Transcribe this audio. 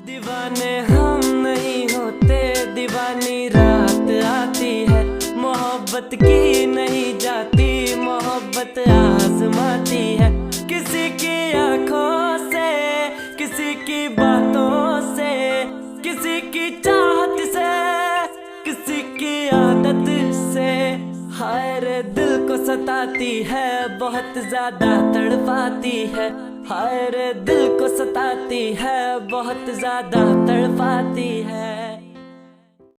दीवाने हम नहीं होते, दीवानी रात आती है। मोहब्बत की नहीं जाती, मोहब्बत आजमाती है। किसी की आंखों से, किसी की बातों से, किसी की चाहत से, किसी की आदत से। हाय रे दिल को सताती है, बहुत ज्यादा तड़पाती है। हाय रे दिल को सताती है, बहुत ज्यादा तड़पाती है।